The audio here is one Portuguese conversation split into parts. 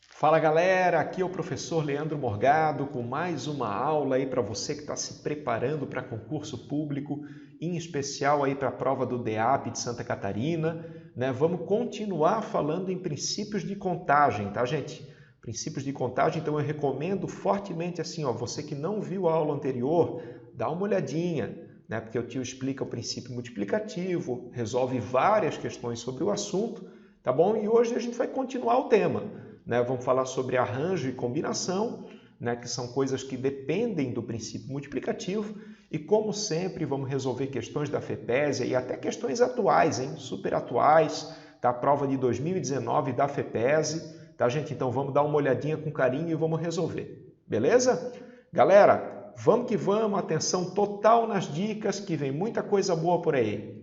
Fala galera, aqui é o professor Leandro Morgado com mais uma aula aí para você que está se preparando para concurso público, em especial aí para a prova do DEAP de Santa Catarina, né? Vamos continuar falando em princípios de contagem, tá gente? Princípios de contagem, então eu recomendo fortemente assim, ó, você que não viu a aula anterior, dá uma olhadinha, né? Porque o tio explica o princípio multiplicativo, resolve várias questões sobre o assunto, tá bom? E hoje a gente vai continuar o tema. Né, vamos falar sobre arranjo e combinação, né, que são coisas que dependem do princípio multiplicativo. E como sempre, vamos resolver questões da FEPESA e até questões atuais, hein, super atuais, da prova de 2019 da FEPESA. Tá, gente? Então vamos dar uma olhadinha com carinho e vamos resolver. Beleza? Galera, vamos que vamos, atenção total nas dicas, que vem muita coisa boa por aí.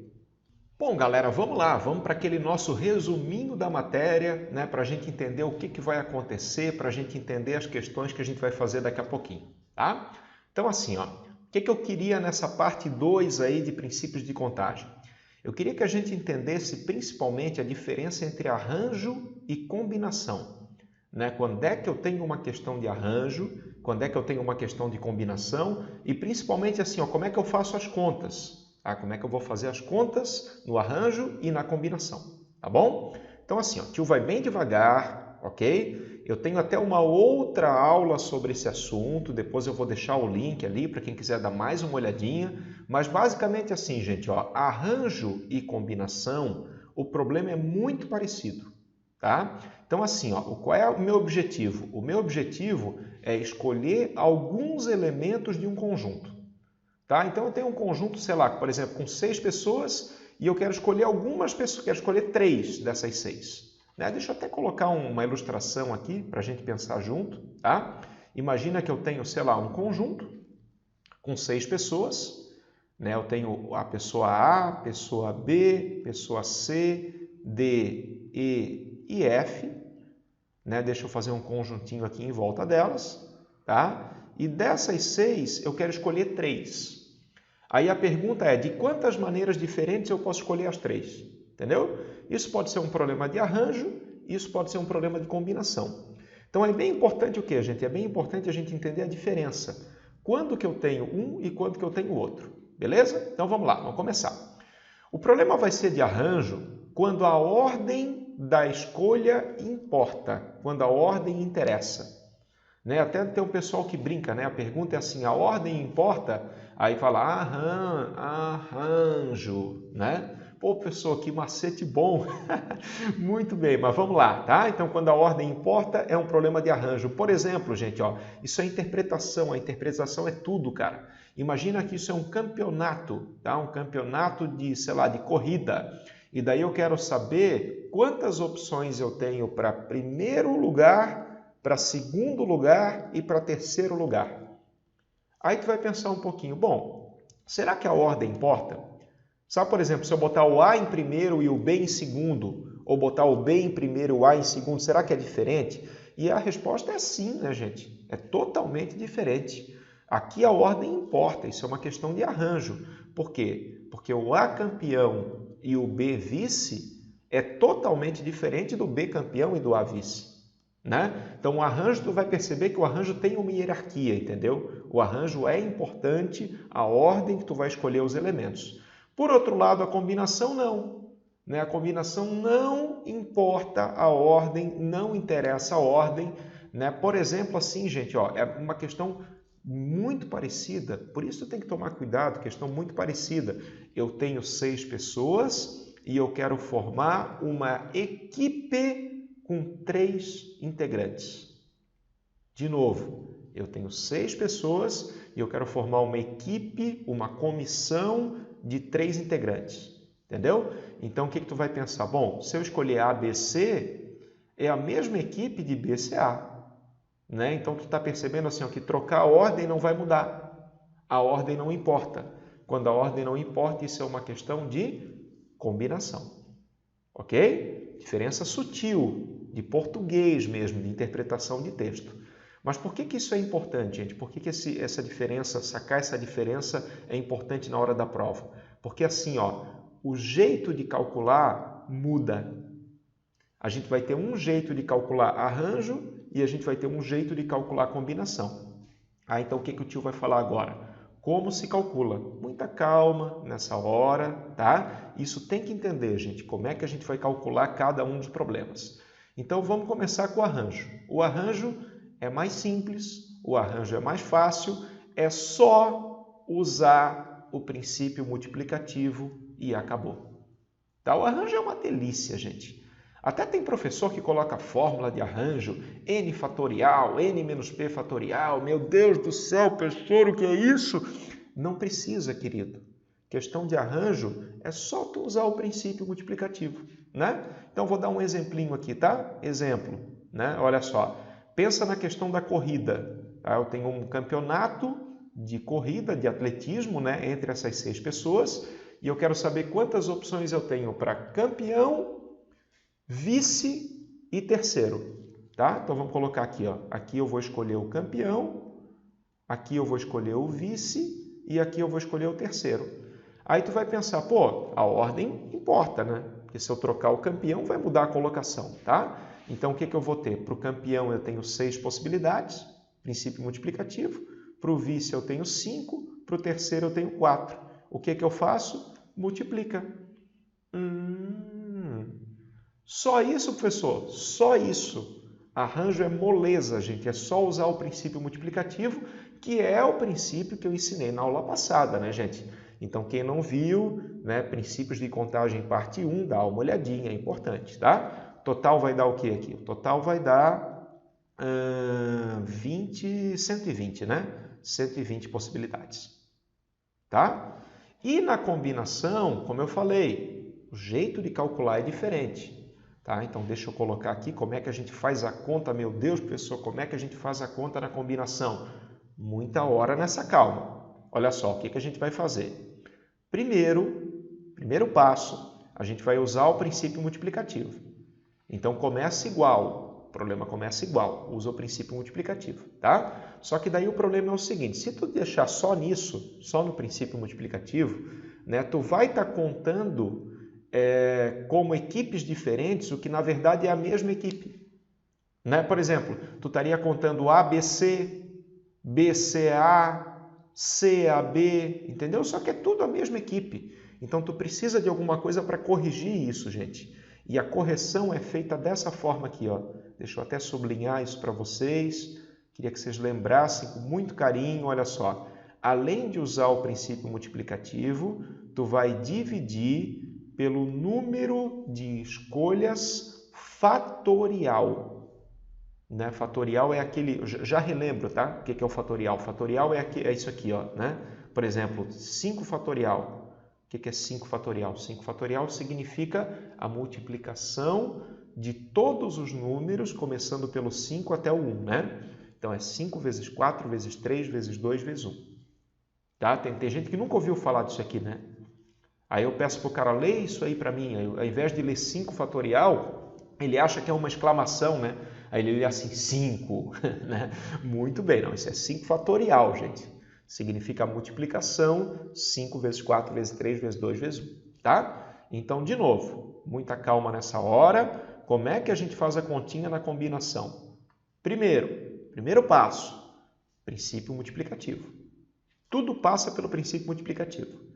Bom, galera, vamos lá, vamos para aquele nosso resuminho da matéria, né, para a gente entender o que vai acontecer, para a gente entender as questões que a gente vai fazer daqui a pouquinho, tá? Então, assim, ó, o que eu queria nessa parte 2 aí de princípios de contagem? Eu queria que a gente entendesse principalmente a diferença entre arranjo e combinação, né? Quando é que eu tenho uma questão de arranjo, quando é que eu tenho uma questão de combinação e principalmente assim, ó, como é que eu faço as contas? Como é que eu vou fazer as contas no arranjo e na combinação, tá bom? Então assim, ó, tio vai bem devagar, ok? Eu tenho até uma outra aula sobre esse assunto, depois eu vou deixar o link ali para quem quiser dar mais uma olhadinha, mas basicamente assim, gente, ó, arranjo e combinação, o problema é muito parecido, tá? Então assim, ó, qual é o meu objetivo? O meu objetivo é escolher alguns elementos de um conjunto. Tá? Então eu tenho um conjunto, sei lá, por exemplo, com 6 pessoas e eu quero escolher algumas pessoas, quero escolher 3 dessas 6. Né? Deixa eu até colocar uma ilustração aqui para a gente pensar junto. Tá? Imagina que eu tenho, sei lá, um conjunto com 6 pessoas. Né? Eu tenho a pessoa A, pessoa B, pessoa C, D, E e F. Né? Deixa eu fazer um conjuntinho aqui em volta delas. Tá? E dessas 6 eu quero escolher 3. Aí a pergunta é, de quantas maneiras diferentes eu posso escolher as 3? Entendeu? Isso pode ser um problema de arranjo, isso pode ser um problema de combinação. Então é bem importante o que, gente? É bem importante a gente entender a diferença. Quando que eu tenho um e quando que eu tenho outro. Beleza? Então vamos lá, vamos começar. O problema vai ser de arranjo quando a ordem da escolha importa, quando a ordem interessa. Né? Até tem um pessoal que brinca, né? A pergunta é assim, a ordem importa? Aí fala arranjo, né? Pô, professor, que macete bom! Muito bem, mas vamos lá, tá? Então, quando a ordem importa, é um problema de arranjo. Por exemplo, gente, ó, isso é interpretação, a interpretação é tudo, cara. Imagina que isso é um campeonato, tá? Um campeonato de, sei lá, de corrida. E daí eu quero saber quantas opções eu tenho para primeiro lugar, para segundo lugar e para terceiro lugar. Aí tu vai pensar um pouquinho, bom, será que a ordem importa? Sabe, por exemplo, se eu botar o A em primeiro e o B em segundo, ou botar o B em primeiro e o A em segundo, será que é diferente? E a resposta é sim, né, gente? É totalmente diferente. Aqui a ordem importa, isso é uma questão de arranjo. Por quê? Porque o A campeão e o B vice é totalmente diferente do B campeão e do A vice. Né? Então o arranjo, tu vai perceber que o arranjo tem uma hierarquia, entendeu? O arranjo é importante, a ordem que tu vai escolher os elementos. Por outro lado, a combinação não. Né? A combinação não importa a ordem, não interessa a ordem. Né? Por exemplo, assim, gente, ó, é uma questão muito parecida, por isso tem que tomar cuidado, questão muito parecida. Eu tenho 6 pessoas e eu quero formar uma equipe com 3 integrantes. De novo, eu tenho 6 pessoas e eu quero formar uma equipe, uma comissão de 3 integrantes. Entendeu? Então, o que tu vai pensar? Bom, se eu escolher A, B, C, é a mesma equipe de B, C, A. Né? Então, tu está percebendo assim, ó, que trocar a ordem não vai mudar. A ordem não importa. Quando a ordem não importa, isso é uma questão de combinação. Ok? Diferença sutil, de português mesmo, de interpretação de texto. Mas por que isso é importante, gente? Por que essa diferença, sacar essa diferença é importante na hora da prova? Porque assim, ó, o jeito de calcular muda. A gente vai ter um jeito de calcular arranjo e a gente vai ter um jeito de calcular combinação. Então o que o tio vai falar agora? Como se calcula? Muita calma nessa hora, tá? Isso tem que entender, gente, como é que a gente vai calcular cada um dos problemas. Então vamos começar com o arranjo. O arranjo é mais simples, o arranjo é mais fácil, é só usar o princípio multiplicativo e acabou. Tá? O arranjo é uma delícia, gente. Até tem professor que coloca fórmula de arranjo, n fatorial, n menos p fatorial. Meu Deus do céu, professor, o que é isso? Não precisa, querido. Questão de arranjo é só tu usar o princípio multiplicativo, né? Então, vou dar um exemplinho aqui, tá? Exemplo, né? Olha só. Pensa na questão da corrida. Tá? Eu tenho um campeonato de corrida, de atletismo, né? Entre essas 6 pessoas. E eu quero saber quantas opções eu tenho para campeão, vice e terceiro, tá? Então vamos colocar aqui, ó. Aqui eu vou escolher o campeão, aqui eu vou escolher o vice e aqui eu vou escolher o terceiro. Aí tu vai pensar, pô, a ordem importa, né? Porque se eu trocar o campeão vai mudar a colocação, tá? Então o que eu vou ter? Para o campeão eu tenho 6 possibilidades, princípio multiplicativo. Para o vice eu tenho 5, para o terceiro eu tenho 4. O que eu faço? Multiplica. Só isso, professor? Só isso. Arranjo é moleza, gente. É só usar o princípio multiplicativo, que é o princípio que eu ensinei na aula passada, né, gente? Então, quem não viu, né, princípios de contagem parte 1, dá uma olhadinha, é importante, tá? Total vai dar o que aqui? O total vai dar 120, né? 120 possibilidades, tá? E na combinação, como eu falei, o jeito de calcular é diferente. Tá? Então, deixa eu colocar aqui como é que a gente faz a conta. Meu Deus, professor, como é que a gente faz a conta na combinação? Muita hora nessa calma. Olha só, o que a gente vai fazer? Primeiro passo, a gente vai usar o princípio multiplicativo. Então, começa igual. O problema começa igual. Usa o princípio multiplicativo, tá? Só que daí o problema é o seguinte, se tu deixar só nisso, só no princípio multiplicativo, né, tu vai estar contando como equipes diferentes, o que na verdade é a mesma equipe. Né? Por exemplo, tu estaria contando ABC, BCA, CAB, entendeu? Só que é tudo a mesma equipe. Então, tu precisa de alguma coisa para corrigir isso, gente. E a correção é feita dessa forma aqui, ó. Deixa eu até sublinhar isso para vocês. Queria que vocês lembrassem com muito carinho, olha só. Além de usar o princípio multiplicativo, tu vai dividir pelo número de escolhas fatorial. Né? Fatorial é aquele... Já relembro, tá? O que é o fatorial? Fatorial é isso aqui, ó, né? Por exemplo, 5 fatorial. O que é 5 fatorial? 5 fatorial significa a multiplicação de todos os números, começando pelo 5 até o 1, né? Então, é 5 vezes 4 vezes 3 vezes 2 vezes 1. Tá? Tem gente que nunca ouviu falar disso aqui, né? Aí eu peço para o cara ler isso aí para mim. Aí, ao invés de ler 5 fatorial, ele acha que é uma exclamação, né? Aí ele lê assim, 5. Né? Muito bem, não. Isso é 5 fatorial, gente. Significa a multiplicação, 5 vezes 4 vezes 3 vezes 2 vezes 1. Tá? Então, de novo, muita calma nessa hora. Como é que a gente faz a continha na combinação? Primeiro passo, princípio multiplicativo. Tudo passa pelo princípio multiplicativo.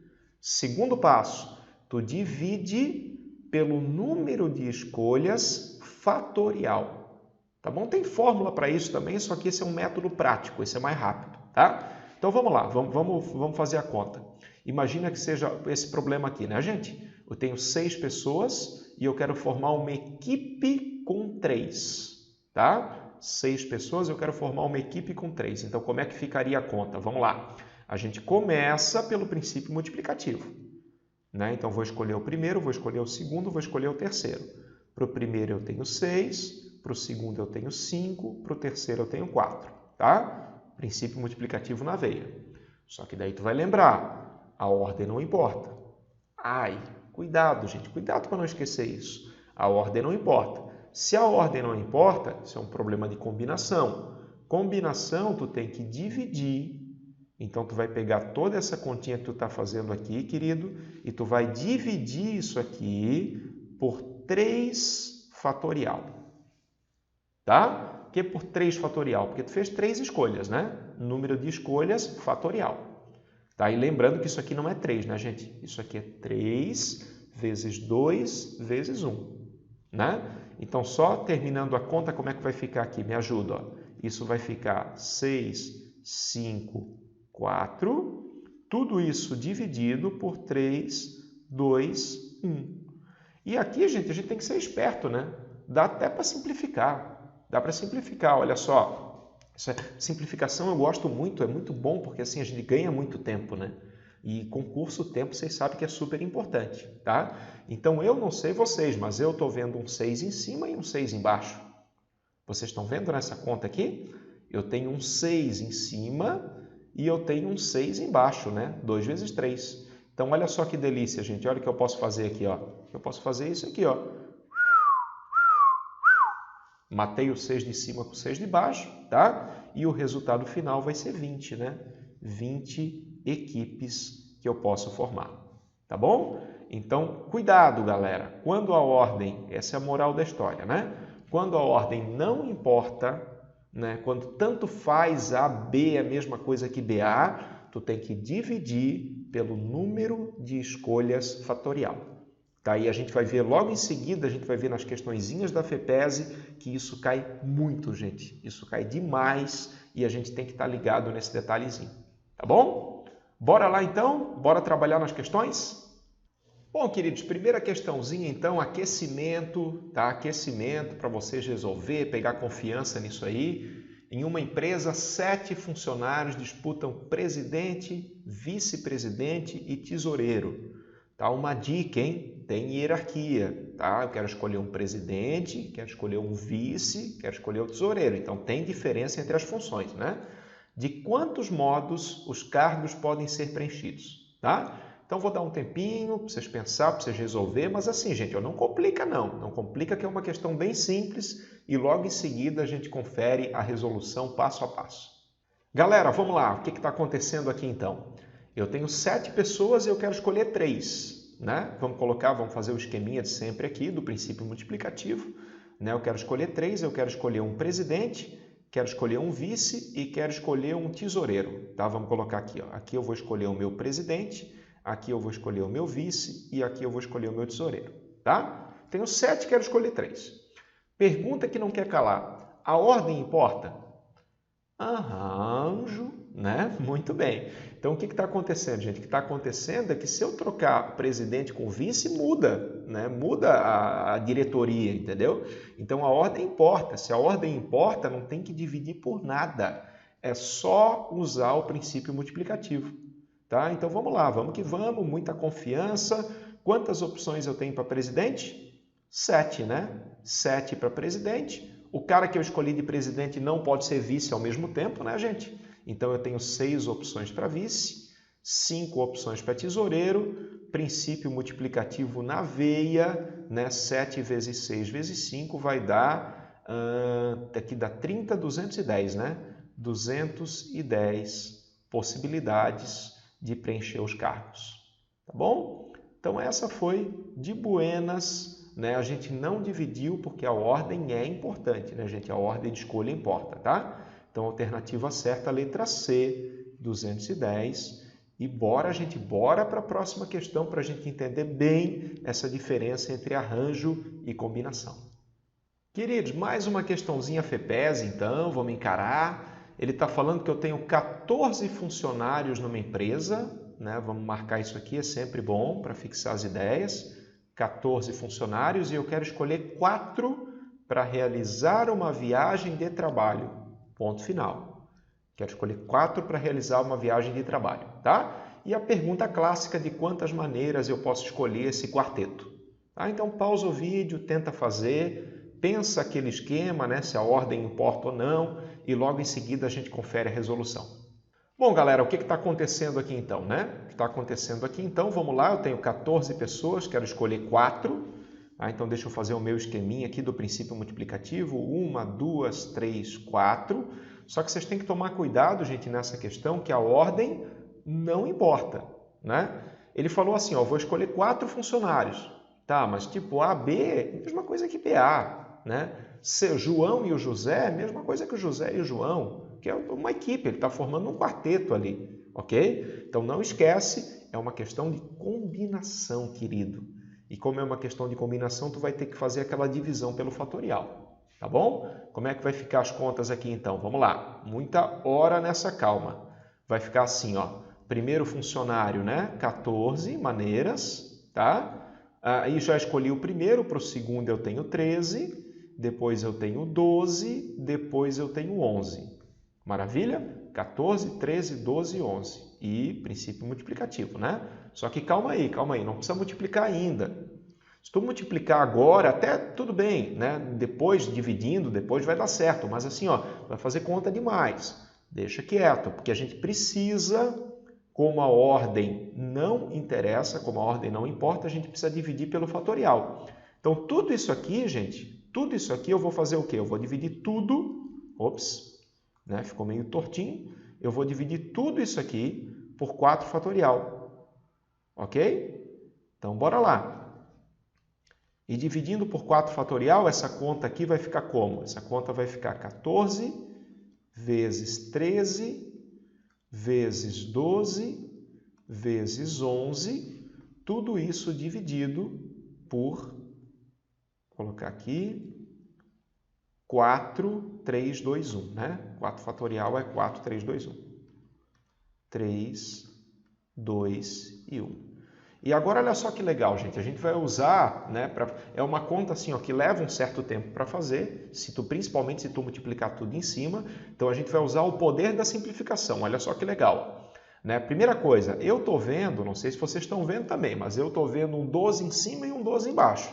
Segundo passo, tu divide pelo número de escolhas fatorial. Tá bom? Tem fórmula para isso também, só que esse é um método prático, esse é mais rápido, tá? Então vamos lá, vamos fazer a conta. Imagina que seja esse problema aqui, né, gente? Eu tenho 6 pessoas e eu quero formar uma equipe com 3, tá? 6 pessoas, eu quero formar uma equipe com 3. Então, como é que ficaria a conta? Vamos lá. A gente começa pelo princípio multiplicativo. Né? Então, vou escolher o primeiro, vou escolher o segundo, vou escolher o terceiro. Para o primeiro eu tenho 6, para o segundo eu tenho 5, para o terceiro eu tenho 4. Tá? Princípio multiplicativo na veia. Só que daí tu vai lembrar, a ordem não importa. Ai, cuidado, gente, cuidado para não esquecer isso. A ordem não importa. Se a ordem não importa, isso é um problema de combinação. Combinação, tu tem que dividir. Então, tu vai pegar toda essa continha que tu está fazendo aqui, querido, e tu vai dividir isso aqui por 3 fatorial. Tá? Por que por 3 fatorial? Porque tu fez 3 escolhas, né? Número de escolhas fatorial. Tá? E lembrando que isso aqui não é 3, né, gente? Isso aqui é 3 vezes 2 vezes 1. Né? Então, só terminando a conta, como é que vai ficar aqui? Me ajuda. Ó. Isso vai ficar 6, 5, 4. Tudo isso dividido por 3, 2, 1. E aqui, gente, a gente tem que ser esperto, né? Dá até para simplificar. Dá para simplificar, olha só. Essa simplificação eu gosto muito, é muito bom, porque assim a gente ganha muito tempo, né? E concurso, o tempo, vocês sabem que é super importante, tá? Então, eu não sei vocês, mas eu estou vendo um 6 em cima e um 6 embaixo. Vocês estão vendo nessa conta aqui? Eu tenho um 6 em cima e eu tenho um 6 embaixo, né? 2 vezes 3. Então, olha só que delícia, gente. Olha o que eu posso fazer aqui, ó. Eu posso fazer isso aqui, ó. Matei o 6 de cima com o 6 de baixo, tá? E o resultado final vai ser 20, né? 20 equipes que eu posso formar, tá bom? Então, cuidado, galera. Quando a ordem, essa é a moral da história, né? Quando a ordem não importa, né? Quando tanto faz A, B é a mesma coisa que BA, tu tem que dividir pelo número de escolhas fatorial. Tá? E a gente vai ver logo em seguida, a gente vai ver nas questõezinhas da FEPESE que isso cai muito, gente. Isso cai demais e a gente tem que estar ligado nesse detalhezinho. Tá bom? Bora lá então? Bora trabalhar nas questões? Bom, queridos, primeira questãozinha então, aquecimento, tá? Aquecimento para vocês resolver, pegar confiança nisso aí. Em uma empresa, 7 funcionários disputam presidente, vice-presidente e tesoureiro. Tá? Uma dica, hein? Tem hierarquia, tá? Eu quero escolher um presidente, quero escolher um vice, quero escolher o tesoureiro. Então, tem diferença entre as funções, né? De quantos modos os cargos podem ser preenchidos, tá? Então, vou dar um tempinho para vocês pensar, para vocês resolver, mas assim, gente, não complica não. Não complica, que é uma questão bem simples e logo em seguida a gente confere a resolução passo a passo. Galera, vamos lá. O que está acontecendo aqui então? Eu tenho 7 pessoas e eu quero escolher 3, né? Vamos fazer o esqueminha de sempre aqui do princípio multiplicativo, né? Eu quero escolher 3, eu quero escolher um presidente, quero escolher um vice e quero escolher um tesoureiro, tá? Vamos colocar aqui, ó. Aqui eu vou escolher o meu presidente, aqui eu vou escolher o meu vice e aqui eu vou escolher o meu tesoureiro, tá? Tenho 7, quero escolher 3. Pergunta que não quer calar. A ordem importa? Arranjo, né? Muito bem. Então, o que está acontecendo, gente? O que está acontecendo é que se eu trocar presidente com vice, muda, né? Muda a diretoria, entendeu? Então, a ordem importa. Se a ordem importa, não tem que dividir por nada. É só usar o princípio multiplicativo, tá? Então, vamos lá. Vamos que vamos. Muita confiança. Quantas opções eu tenho para presidente? 7, né? 7 para presidente. O cara que eu escolhi de presidente não pode ser vice ao mesmo tempo, né, gente? Então, eu tenho 6 opções para vice, 5 opções para tesoureiro, princípio multiplicativo na veia, né? 7 vezes 6 vezes 5 vai dar, aqui dá 30, 210, né? 210 possibilidades de preencher os cargos, tá bom? Então, essa foi de buenas. Né? A gente não dividiu porque a ordem é importante, né, gente? A ordem de escolha importa, tá? Então, a alternativa certa, a letra C, 210. E bora para a próxima questão para a gente entender bem essa diferença entre arranjo e combinação. Queridos, mais uma questãozinha FEPESE, então, vamos encarar. Ele está falando que eu tenho 14 funcionários numa empresa, né? Vamos marcar isso aqui, é sempre bom para fixar as ideias. 14 funcionários e eu quero escolher 4 para realizar uma viagem de trabalho. Ponto final. Quero escolher 4 para realizar uma viagem de trabalho, tá? E a pergunta clássica de quantas maneiras eu posso escolher esse quarteto. Tá? Então, pausa o vídeo, tenta fazer, pensa aquele esquema, né? Se a ordem importa ou não, e logo em seguida a gente confere a resolução. Bom, galera, o que está acontecendo aqui então, né? O que está acontecendo aqui então, vamos lá, eu tenho 14 pessoas, quero escolher 4. Então, deixa eu fazer o meu esqueminha aqui do princípio multiplicativo. 1, 2, 3, 4. Só que vocês têm que tomar cuidado, gente, nessa questão, que a ordem não importa, né? Ele falou assim, ó, vou escolher 4 funcionários. Tá, mas tipo A, B, mesma coisa que BA, né? João e o José, mesma coisa que o José e o João, que é uma equipe, ele está formando um quarteto ali, ok? Então não esquece, é uma questão de combinação, querido. E como é uma questão de combinação, tu vai ter que fazer aquela divisão pelo fatorial, tá bom? Como é que vai ficar as contas aqui então? Vamos lá, muita hora nessa calma. Vai ficar assim, ó, primeiro funcionário, né? 14 maneiras, tá? Aí já escolhi o primeiro, para o segundo eu tenho 13, depois eu tenho 12, depois eu tenho 11. Maravilha? 14, 13, 12 e 11. E princípio multiplicativo, né? Só que calma aí, não precisa multiplicar ainda. Se tu multiplicar agora, até tudo bem, né? Depois, dividindo, depois vai dar certo. Mas assim, ó, vai fazer conta demais. Deixa quieto, porque a gente precisa... Como a ordem não interessa, como a ordem não importa, a gente precisa dividir pelo fatorial. Então, tudo isso aqui, gente, tudo isso aqui eu vou fazer o quê? Eu vou dividir tudo, né? Ficou meio tortinho. Eu vou dividir tudo isso aqui por 4 fatorial, ok? Então, bora lá. E dividindo por 4 fatorial, essa conta aqui vai ficar como? Essa conta vai ficar 14 vezes 13 vezes 12, vezes 11, tudo isso dividido por, vou colocar aqui, 4, 3, 2, 1, né? 4 fatorial é 4, 3, 2, 1. 3, 2 e 1. E agora olha só que legal, gente, a gente vai usar, né, é uma conta assim, ó, que leva um certo tempo para fazer, principalmente se tu multiplicar tudo em cima, então a gente vai usar o poder da simplificação, olha só que legal. Né? Primeira coisa, eu estou vendo, não sei se vocês estão vendo também, mas eu estou vendo um 12 em cima e um 12 embaixo.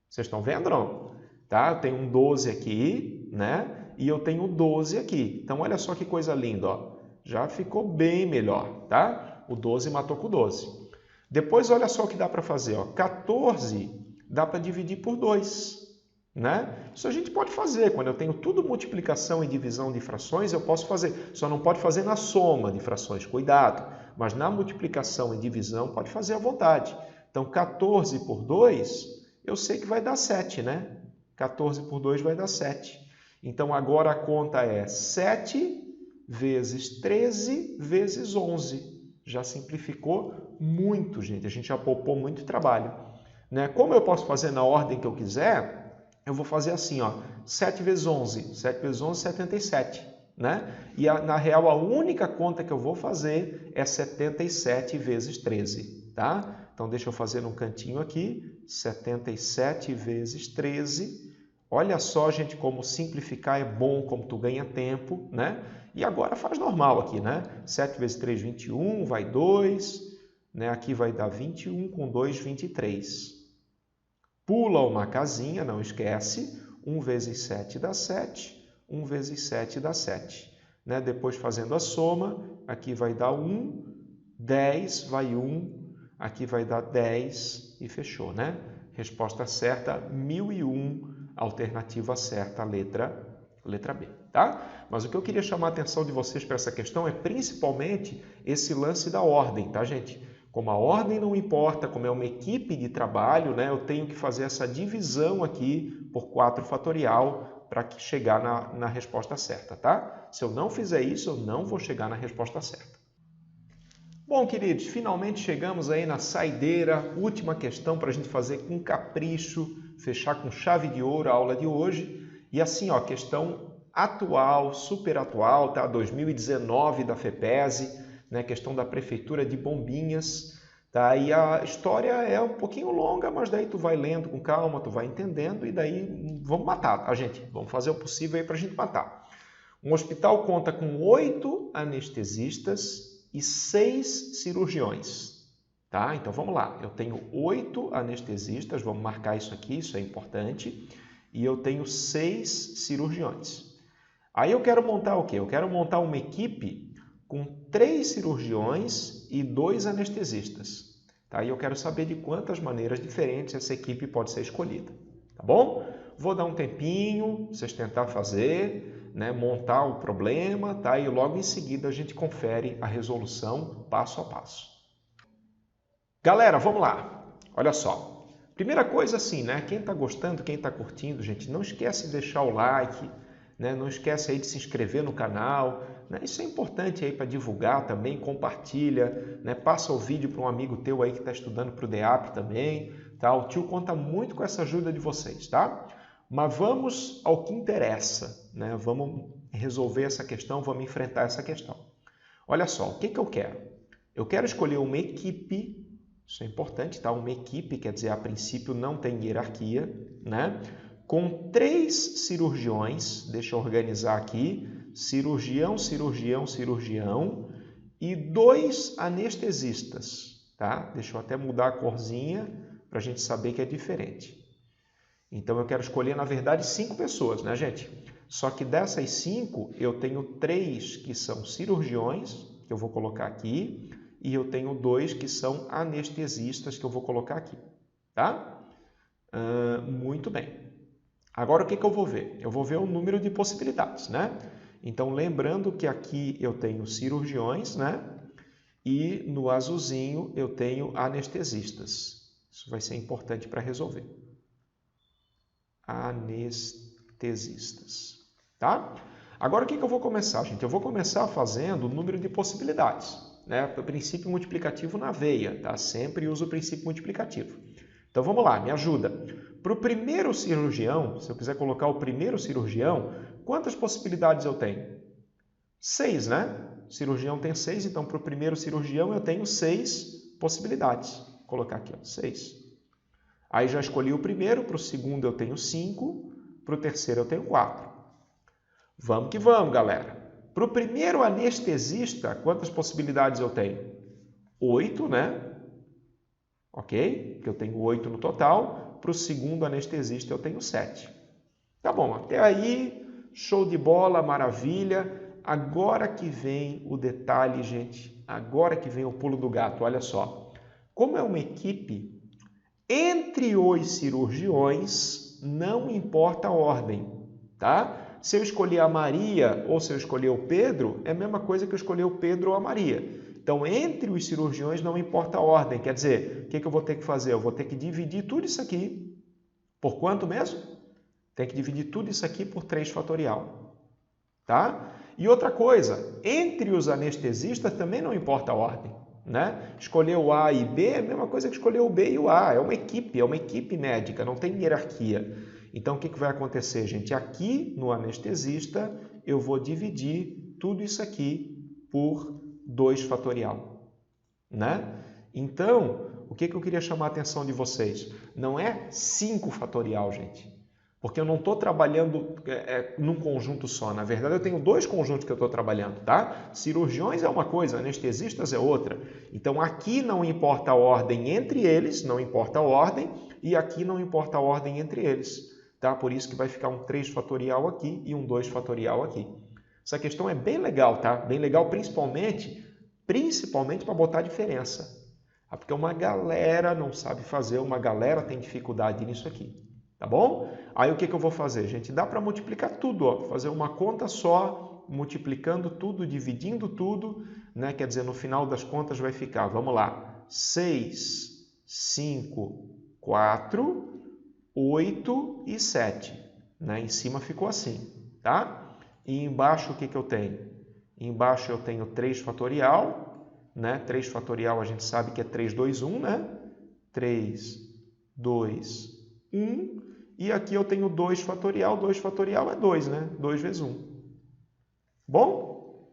Vocês estão vendo ou não? Tá? Eu tenho um 12 aqui, né, e eu tenho 12 aqui, então olha só que coisa linda, ó. Já ficou bem melhor, tá? O 12 matou com o 12. Depois, olha só o que dá para fazer. Ó. 14 dá para dividir por 2. Né? Isso a gente pode fazer. Quando eu tenho tudo multiplicação e divisão de frações, eu posso fazer. Só não pode fazer na soma de frações, cuidado. Mas na multiplicação e divisão, pode fazer à vontade. Então, 14 por 2, eu sei que vai dar 7, né? 14 por 2 vai dar 7. Então, agora a conta é 7 vezes 13 vezes 11. Já simplificou muito, gente. A gente já poupou muito trabalho. Né? Como eu posso fazer na ordem que eu quiser, eu vou fazer assim, ó, 7 vezes 11. 7 vezes 11, 77. Né? E na real, a única conta que eu vou fazer é 77 vezes 13. Tá? Então, deixa eu fazer num cantinho aqui. 77 vezes 13. Olha só, gente, como simplificar é bom, como tu ganha tempo, né? E agora faz normal aqui, né? 7 vezes 3, 21, vai 2, né? Aqui vai dar 21, com 2, 23. Pula uma casinha, não esquece. 1 vezes 7 dá 7, 1 vezes 7 dá 7. Né? Depois fazendo a soma, aqui vai dar 1, 10, vai 1, aqui vai dar 10 e fechou, né? Resposta certa, 1001. Alternativa certa, letra B, tá? Mas o que eu queria chamar a atenção de vocês para essa questão é principalmente esse lance da ordem, tá, gente? Como a ordem não importa, como é uma equipe de trabalho, né, eu tenho que fazer essa divisão aqui por 4 fatorial para chegar na resposta certa, tá? Se eu não fizer isso, eu não vou chegar na resposta certa. Bom, queridos, finalmente chegamos aí na saideira, última questão para a gente fazer com capricho, fechar com chave de ouro a aula de hoje. E assim, ó, questão atual, super atual, tá? 2019 da FEPESE, né? Questão da Prefeitura de Bombinhas, tá? E a história é um pouquinho longa, mas daí tu vai lendo com calma, tu vai entendendo e daí vamos matar, tá, gente? Vamos fazer o possível aí para a gente matar. Um hospital conta com 8 anestesistas e 6 cirurgiões, tá? Então vamos lá, eu tenho 8 anestesistas, vamos marcar isso aqui, isso é importante, e eu tenho 6 cirurgiões. Aí eu quero montar o quê? Eu quero montar uma equipe com 3 cirurgiões e 2 anestesistas, tá? E eu quero saber de quantas maneiras diferentes essa equipe pode ser escolhida, tá bom? Vou dar um tempinho, vocês tentar fazer, né, montar o problema, tá? E logo em seguida a gente confere a resolução passo a passo. Galera, vamos lá. Olha só. Primeira coisa assim, né? Quem está gostando, quem está curtindo, gente, não esquece de deixar o like, né? Não esquece aí de se inscrever no canal, né? Isso é importante aí para divulgar também, compartilha, né? Passa o vídeo para um amigo teu aí que está estudando para o DEAP também, tá? O tio conta muito com essa ajuda de vocês, tá? Mas vamos ao que interessa, né? Vamos resolver essa questão, vamos enfrentar essa questão. Olha só, o que que eu quero? Eu quero escolher uma equipe. Isso é importante, tá? Uma equipe, quer dizer, a princípio não tem hierarquia, né? Com 3 cirurgiões, deixa eu organizar aqui, cirurgião, cirurgião, cirurgião, e 2 anestesistas, tá? Deixa eu até mudar a corzinha para a gente saber que é diferente. Então eu quero escolher, na verdade, 5 pessoas, né, gente? Só que dessas 5, eu tenho 3 que são cirurgiões, que eu vou colocar aqui, e eu tenho 2 que são anestesistas que eu vou colocar aqui, tá? Muito bem. Agora o que eu vou ver? Eu vou ver o número de possibilidades, né? Então lembrando que aqui eu tenho cirurgiões, né? E no azulzinho eu tenho anestesistas. Isso vai ser importante para resolver. Anestesistas, tá? Agora o que eu vou começar, gente? Eu vou começar fazendo o número de possibilidades. Né? O princípio multiplicativo na veia, tá? Sempre uso o princípio multiplicativo. Então vamos lá, me ajuda. Para o primeiro cirurgião, se eu quiser colocar o primeiro cirurgião, quantas possibilidades eu tenho? 6, né? O cirurgião tem 6, então para o primeiro cirurgião eu tenho 6 possibilidades. Vou colocar aqui, ó, 6. Aí já escolhi o primeiro, para o segundo eu tenho 5, para o terceiro eu tenho 4. Vamos que vamos, galera. Para o primeiro anestesista, quantas possibilidades eu tenho? 8, né? Ok? Que eu tenho 8 no total. Para o segundo anestesista, eu tenho 7. Tá bom, até aí, show de bola, maravilha. Agora que vem o detalhe, gente. Agora que vem o pulo do gato, olha só. Como é uma equipe, entre os cirurgiões, não importa a ordem, tá? Se eu escolher a Maria ou se eu escolher o Pedro, é a mesma coisa que eu escolher o Pedro ou a Maria. Então, entre os cirurgiões não importa a ordem. Quer dizer, o que eu vou ter que fazer? Eu vou ter que dividir tudo isso aqui. Por quanto mesmo? Tem que dividir tudo isso aqui por 3 fatorial. Tá? E outra coisa, entre os anestesistas também não importa a ordem. Né? Escolher o A e B é a mesma coisa que escolher o B e o A. É uma equipe médica, não tem hierarquia. Então, o que vai acontecer, gente? Aqui no anestesista, eu vou dividir tudo isso aqui por 2 fatorial. Né? Então, o que eu queria chamar a atenção de vocês? Não é 5 fatorial, gente. Porque eu não estou trabalhando num conjunto só. Na verdade, eu tenho 2 conjuntos que eu estou trabalhando, tá? Cirurgiões é uma coisa, anestesistas é outra. Então, aqui não importa a ordem entre eles, não importa a ordem, e aqui não importa a ordem entre eles. Tá? Por isso que vai ficar um 3 fatorial aqui e um 2 fatorial aqui. Essa questão é bem legal, tá? Bem legal principalmente para botar diferença. Porque uma galera não sabe fazer, uma galera tem dificuldade nisso aqui. Tá bom? Aí o que eu vou fazer, gente? Dá para multiplicar tudo, ó. Fazer uma conta só, multiplicando tudo, dividindo tudo, né? Quer dizer, no final das contas vai ficar, vamos lá, 6, 5, 4... 8 e 7. Né? Em cima ficou assim, tá? E embaixo o que eu tenho? Embaixo eu tenho 3 fatorial, né? 3 fatorial a gente sabe que é 3, 2, 1, né? 3, 2, 1. E aqui eu tenho 2 fatorial é 2, né? 2 vezes 1. Bom?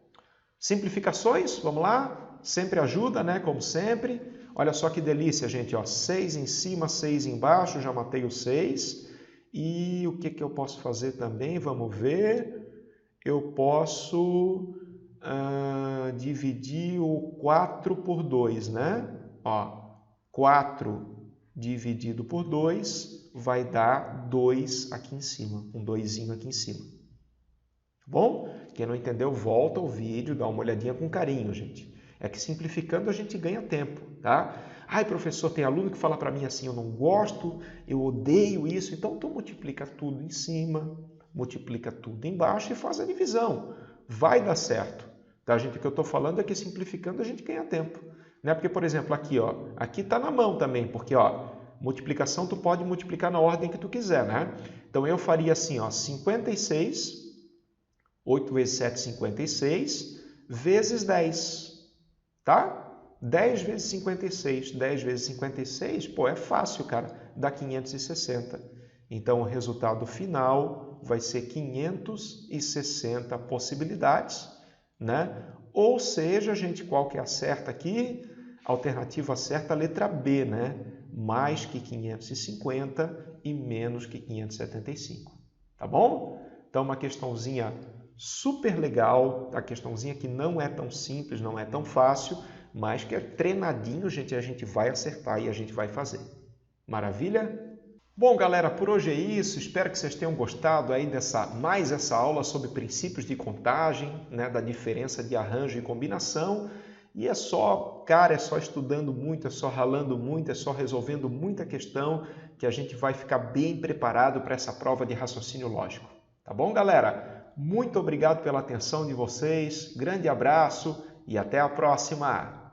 Simplificações, vamos lá? Sempre ajuda, né? Como sempre. Olha só que delícia, gente. Ó, 6 em cima, 6 embaixo, já matei o 6. E o que eu posso fazer também? Vamos ver. Eu posso dividir o 4 por 2, né? Ó, 4 dividido por 2 vai dar 2 aqui em cima, um 2zinho aqui em cima. Bom? Quem não entendeu, volta o vídeo, dá uma olhadinha com carinho, gente. É que simplificando a gente ganha tempo, tá? Ai, professor, tem aluno que fala para mim assim, eu não gosto, eu odeio isso. Então, tu multiplica tudo em cima, multiplica tudo embaixo e faz a divisão. Vai dar certo. Tá, gente? O que eu estou falando é que simplificando a gente ganha tempo. Né? Porque, por exemplo, aqui, ó, aqui está na mão também, porque ó, multiplicação tu pode multiplicar na ordem que tu quiser, né? Então eu faria assim, ó, 56, 8 vezes 7, 56, vezes 10, tá? 10 vezes 56, 10 vezes 56, pô, é fácil, cara, dá 560. Então o resultado final vai ser 560 possibilidades, né? Ou seja, gente, qual que é a certa aqui? Alternativa certa, a letra B, né? Mais que 550 e menos que 575, tá bom? Então, uma questãozinha super legal, a questãozinha que não é tão simples, não é tão fácil, mas que é treinadinho, gente, a gente vai acertar e a gente vai fazer. Maravilha? Bom, galera, por hoje é isso. Espero que vocês tenham gostado aí mais essa aula sobre princípios de contagem, né, da diferença de arranjo e combinação. E é só, cara, é só estudando muito, é só ralando muito, é só resolvendo muita questão que a gente vai ficar bem preparado para essa prova de raciocínio lógico. Tá bom, galera? Muito obrigado pela atenção de vocês, grande abraço e até a próxima!